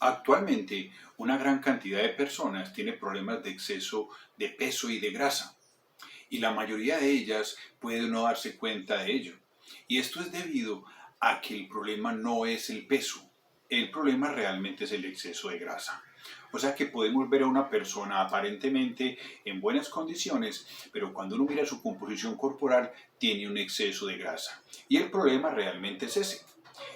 Actualmente, una gran cantidad de personas tiene problemas de exceso de peso y de grasa, y la mayoría de ellas puede no darse cuenta de ello. Y esto es debido a que el problema no es el peso, el problema realmente es el exceso de grasa. O sea que podemos ver a una persona aparentemente en buenas condiciones, pero cuando uno mira su composición corporal tiene un exceso de grasa. Y el problema realmente es ese.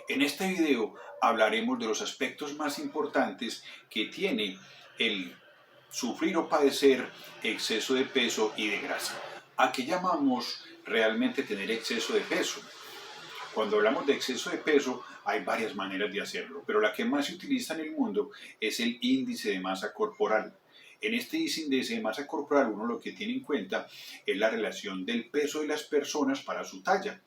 En este video hablaremos de los aspectos más importantes que tiene el sufrir o padecer exceso de peso y de grasa. ¿A qué llamamos realmente tener exceso de peso? Cuando hablamos de exceso de peso hay varias maneras de hacerlo, pero la que más se utiliza en el mundo es el índice de masa corporal. En este índice de masa corporal uno lo que tiene en cuenta es la relación del peso de las personas para su talla,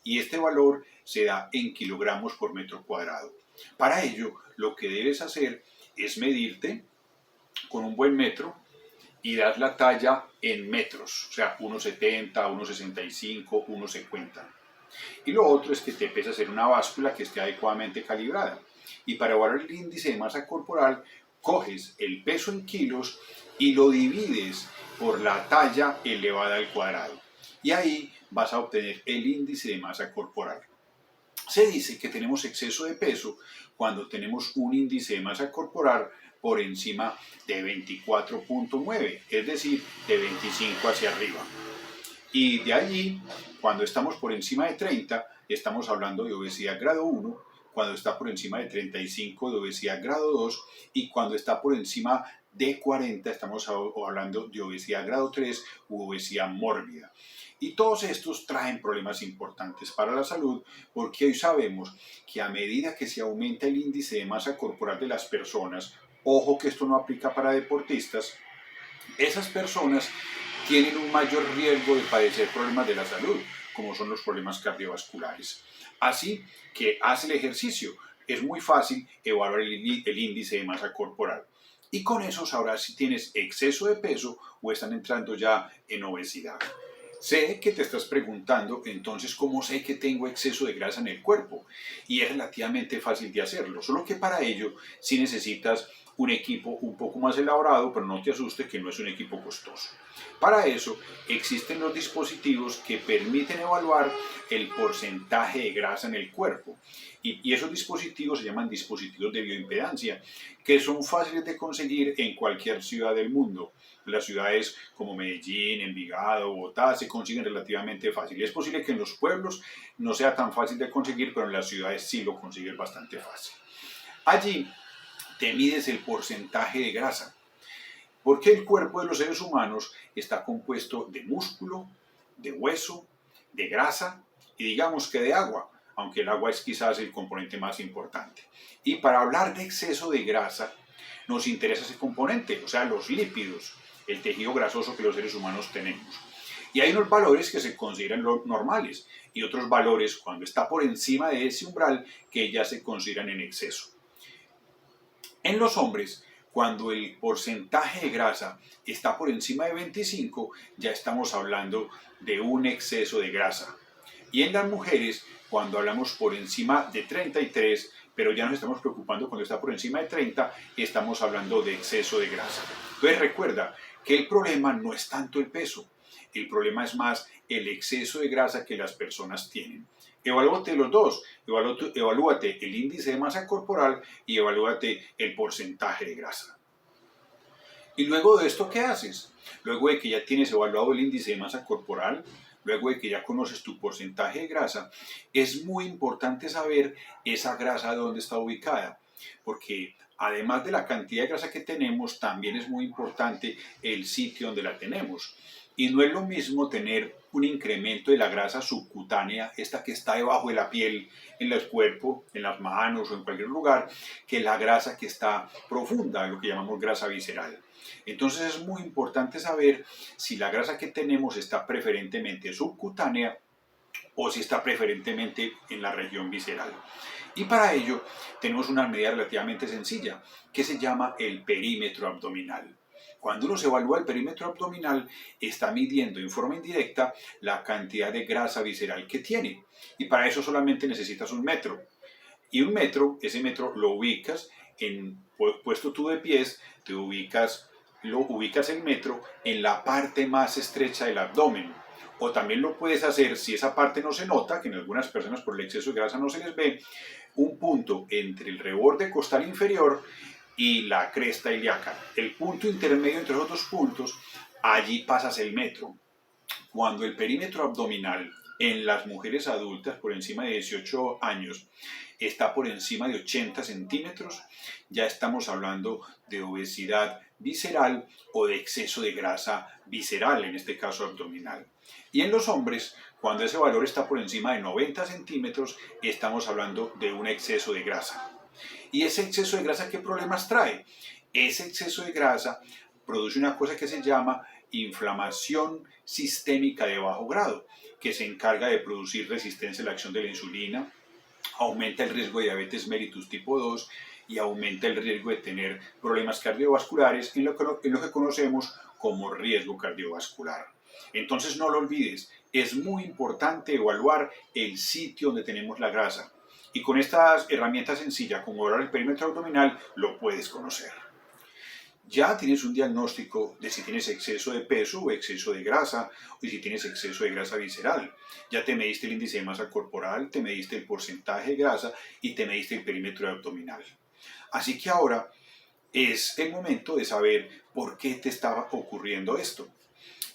y este valor se da en kilogramos por metro cuadrado. Para ello, lo que debes hacer es medirte con un buen metro y dar la talla en metros, o sea, 1,70, 1,65, 1,50. Y lo otro es que te pesas en una báscula que esté adecuadamente calibrada. Y para evaluar el índice de masa corporal, coges el peso en kilos y lo divides por la talla elevada al cuadrado. Y ahí vas a obtener el índice de masa corporal. Se dice que tenemos exceso de peso cuando tenemos un índice de masa corporal por encima de 24,9, es decir, de 25 hacia arriba. Y de allí, cuando estamos por encima de 30, estamos hablando de obesidad grado 1, cuando está por encima de 35 de obesidad grado 2 y cuando está por encima de 40 estamos hablando de obesidad grado 3 u obesidad mórbida. Y todos estos traen problemas importantes para la salud porque hoy sabemos que a medida que se aumenta el índice de masa corporal de las personas, ojo que esto no aplica para deportistas, esas personas tienen un mayor riesgo de padecer problemas de la salud, como son los problemas cardiovasculares. Así que haz el ejercicio. Es muy fácil evaluar el índice de masa corporal. Y con eso sabrás si tienes exceso de peso o están entrando ya en obesidad. Sé que te estás preguntando, entonces, ¿cómo sé que tengo exceso de grasa en el cuerpo? Y es relativamente fácil de hacerlo, solo que para ello sí necesitas un equipo un poco más elaborado, pero no te asustes que no es un equipo costoso. Para eso existen los dispositivos que permiten evaluar el porcentaje de grasa en el cuerpo. Y esos dispositivos se llaman dispositivos de bioimpedancia, que son fáciles de conseguir en cualquier ciudad del mundo. Las ciudades como Medellín, Envigado, Bogotá se consiguen relativamente fácil. Es posible que en los pueblos no sea tan fácil de conseguir, pero en las ciudades sí lo consigues bastante fácil. Allí te mides el porcentaje de grasa, porque el cuerpo de los seres humanos está compuesto de músculo, de hueso, de grasa y digamos que de agua, aunque el agua es quizás el componente más importante. Y para hablar de exceso de grasa, nos interesa ese componente, o sea, los lípidos, el tejido grasoso que los seres humanos tenemos. Y hay unos valores que se consideran normales y otros valores cuando está por encima de ese umbral que ya se consideran en exceso. En los hombres, cuando el porcentaje de grasa está por encima de 25, ya estamos hablando de un exceso de grasa. Y en las mujeres, cuando hablamos por encima de 33, pero ya nos estamos preocupando cuando está por encima de 30, estamos hablando de exceso de grasa. Entonces recuerda que el problema no es tanto el peso, el problema es más el exceso de grasa que las personas tienen. Evalúate los dos, evalúate el índice de masa corporal y evalúate el porcentaje de grasa. Y luego de esto, ¿qué haces? Luego de que ya tienes evaluado el índice de masa corporal, luego de que ya conoces tu porcentaje de grasa, es muy importante saber esa grasa dónde está ubicada, porque además de la cantidad de grasa que tenemos, también es muy importante el sitio donde la tenemos. Y no es lo mismo tener un incremento de la grasa subcutánea, esta que está debajo de la piel, en el cuerpo, en las manos o en cualquier lugar, que la grasa que está profunda, lo que llamamos grasa visceral. Entonces es muy importante saber si la grasa que tenemos está preferentemente subcutánea o si está preferentemente en la región visceral. Y para ello tenemos una medida relativamente sencilla que se llama el perímetro abdominal. Cuando uno se evalúa el perímetro abdominal, está midiendo en forma indirecta la cantidad de grasa visceral que tiene. Y para eso solamente necesitas un metro. Y un metro, ese metro lo ubicas puesto tú de pies, lo ubicas el metro en la parte más estrecha del abdomen. O también lo puedes hacer, si esa parte no se nota, que en algunas personas por el exceso de grasa no se les ve, un punto entre el reborde costal inferior y la cresta ilíaca. El punto intermedio entre los dos puntos, allí pasas el metro. Cuando el perímetro abdominal en las mujeres adultas por encima de 18 años está por encima de 80 centímetros, ya estamos hablando de obesidad visceral o de exceso de grasa visceral, en este caso abdominal. Y en los hombres, cuando ese valor está por encima de 90 centímetros, estamos hablando de un exceso de grasa. ¿Y ese exceso de grasa qué problemas trae? Ese exceso de grasa produce una cosa que se llama inflamación sistémica de bajo grado, que se encarga de producir resistencia a la acción de la insulina, aumenta el riesgo de diabetes mellitus tipo 2 y aumenta el riesgo de tener problemas cardiovasculares en lo que conocemos como riesgo cardiovascular. Entonces no lo olvides, es muy importante evaluar el sitio donde tenemos la grasa. Y con estas herramientas sencillas, como evaluar el perímetro abdominal, lo puedes conocer. Ya tienes un diagnóstico de si tienes exceso de peso o exceso de grasa, o si tienes exceso de grasa visceral. Ya te mediste el índice de masa corporal, te mediste el porcentaje de grasa y te mediste el perímetro abdominal. Así que ahora es el momento de saber por qué te estaba ocurriendo esto.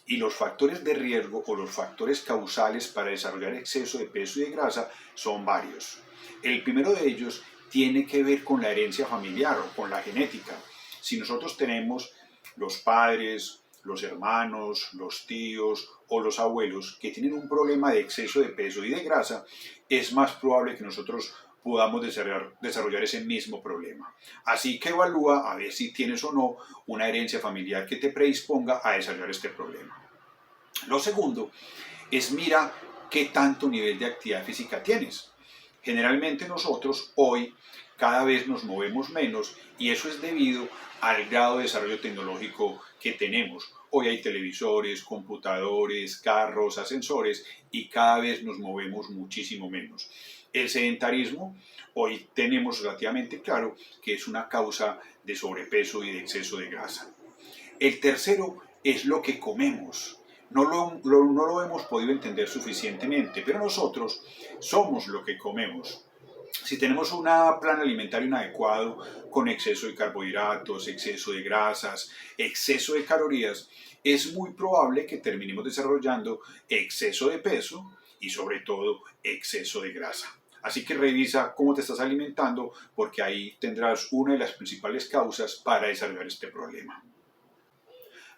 Y los factores de riesgo o los factores causales para desarrollar exceso de peso y de grasa son varios. El primero de ellos tiene que ver con la herencia familiar o con la genética. Si nosotros tenemos los padres, los hermanos, los tíos o los abuelos que tienen un problema de exceso de peso y de grasa, es más probable que nosotros podamos desarrollar ese mismo problema. Así que evalúa a ver si tienes o no una herencia familiar que te predisponga a desarrollar este problema. Lo segundo es mira qué tanto nivel de actividad física tienes. Generalmente nosotros hoy cada vez nos movemos menos y eso es debido al grado de desarrollo tecnológico que tenemos. Hoy hay televisores, computadores, carros, ascensores y cada vez nos movemos muchísimo menos. El sedentarismo, hoy tenemos relativamente claro que es una causa de sobrepeso y de exceso de grasa. El tercero es lo que comemos. No lo hemos podido entender suficientemente, pero nosotros somos lo que comemos. Si tenemos un plan alimentario inadecuado, con exceso de carbohidratos, exceso de grasas, exceso de calorías, es muy probable que terminemos desarrollando exceso de peso y sobre todo exceso de grasa. Así que revisa cómo te estás alimentando porque ahí tendrás una de las principales causas para desarrollar este problema.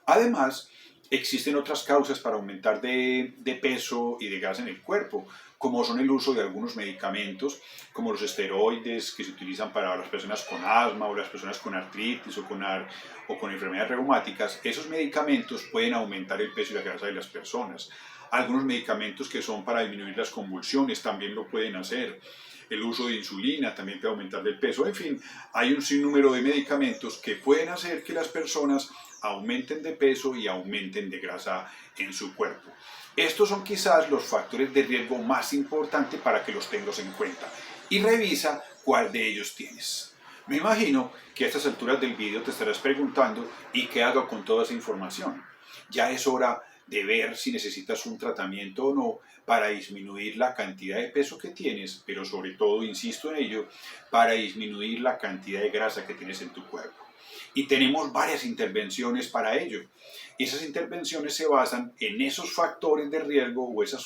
Además, existen otras causas para aumentar de peso y de grasa en el cuerpo, como son el uso de algunos medicamentos, como los esteroides que se utilizan para las personas con asma o las personas con artritis o con enfermedades reumáticas. Esos medicamentos pueden aumentar el peso y la grasa de las personas. Algunos medicamentos que son para disminuir las convulsiones también lo pueden hacer. El uso de insulina también puede aumentar el peso. En fin, hay un sinnúmero de medicamentos que pueden hacer que las personas aumenten de peso y aumenten de grasa en su cuerpo. Estos son quizás los factores de riesgo más importantes para que los tengas en cuenta y revisa cuál de ellos tienes. Me imagino que a estas alturas del video te estarás preguntando ¿y qué hago con toda esa información? Ya es hora de ver si necesitas un tratamiento o no para disminuir la cantidad de peso que tienes, pero sobre todo, insisto en ello, para disminuir la cantidad de grasa que tienes en tu cuerpo. Y tenemos varias intervenciones para ello. Esas intervenciones se basan en esos factores de riesgo o esas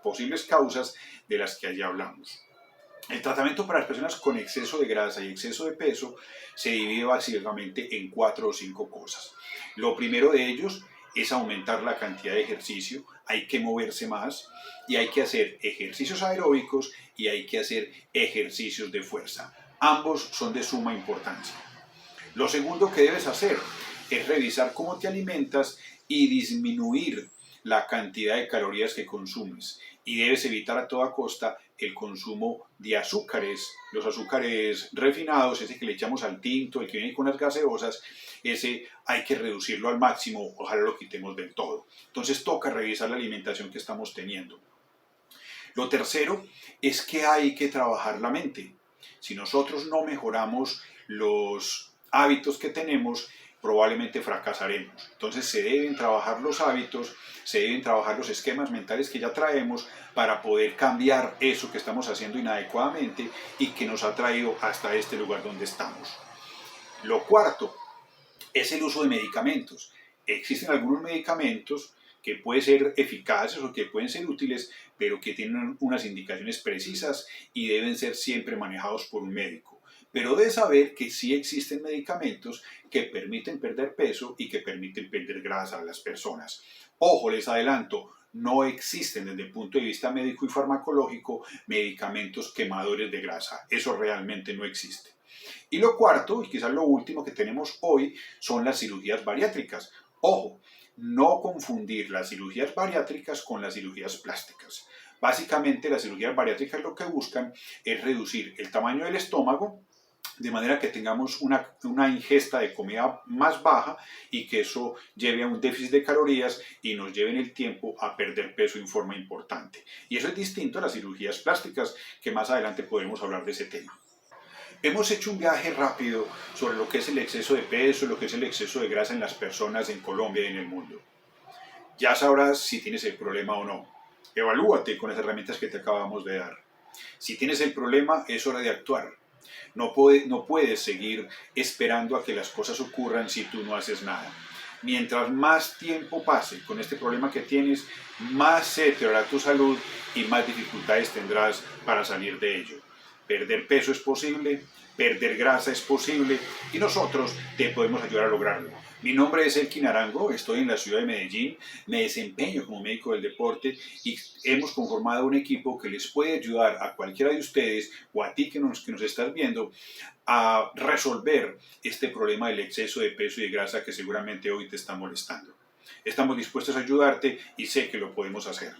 posibles causas de las que allí hablamos. El tratamiento para las personas con exceso de grasa y exceso de peso se divide básicamente en 4 o 5 cosas. Lo primero de ellos es aumentar la cantidad de ejercicio, hay que moverse más y hay que hacer ejercicios aeróbicos y hay que hacer ejercicios de fuerza. Ambos son de suma importancia. Lo segundo que debes hacer es revisar cómo te alimentas y disminuir la cantidad de calorías que consumes. Y debes evitar a toda costa el consumo de azúcares, los azúcares refinados, ese que le echamos al tinto, el que viene con las gaseosas, ese hay que reducirlo al máximo, ojalá lo quitemos del todo. Entonces toca revisar la alimentación que estamos teniendo. Lo tercero es que hay que trabajar la mente. Si nosotros no mejoramos los hábitos que tenemos, probablemente fracasaremos. Entonces se deben trabajar los hábitos, se deben trabajar los esquemas mentales que ya traemos para poder cambiar eso que estamos haciendo inadecuadamente y que nos ha traído hasta este lugar donde estamos. Lo cuarto es el uso de medicamentos. Existen algunos medicamentos que pueden ser eficaces o que pueden ser útiles, pero que tienen unas indicaciones precisas y deben ser siempre manejados por un médico. Pero de saber que sí existen medicamentos que permiten perder peso y que permiten perder grasa a las personas. Ojo, les adelanto, no existen desde el punto de vista médico y farmacológico medicamentos quemadores de grasa. Eso realmente no existe. Y lo cuarto, y quizás lo último que tenemos hoy, son las cirugías bariátricas. Ojo, no confundir las cirugías bariátricas con las cirugías plásticas. Básicamente las cirugías bariátricas lo que buscan es reducir el tamaño del estómago de manera que tengamos una ingesta de comida más baja y que eso lleve a un déficit de calorías y nos lleve en el tiempo a perder peso en forma importante. Y eso es distinto a las cirugías plásticas, que más adelante podremos hablar de ese tema. Hemos hecho un viaje rápido sobre lo que es el exceso de peso, lo que es el exceso de grasa en las personas en Colombia y en el mundo. Ya sabrás si tienes el problema o no. Evalúate con las herramientas que te acabamos de dar. Si tienes el problema, es hora de actuar. No puedes seguir esperando a que las cosas ocurran si tú no haces nada. Mientras más tiempo pase con este problema que tienes, más se deteriorará tu salud y más dificultades tendrás para salir de ello. Perder peso es posible, perder grasa es posible y nosotros te podemos ayudar a lograrlo. Mi nombre es Elkin Arango, estoy en la ciudad de Medellín, me desempeño como médico del deporte y hemos conformado un equipo que les puede ayudar a cualquiera de ustedes o a ti que nos estás viendo a resolver este problema del exceso de peso y de grasa que seguramente hoy te está molestando. Estamos dispuestos a ayudarte y sé que lo podemos hacer.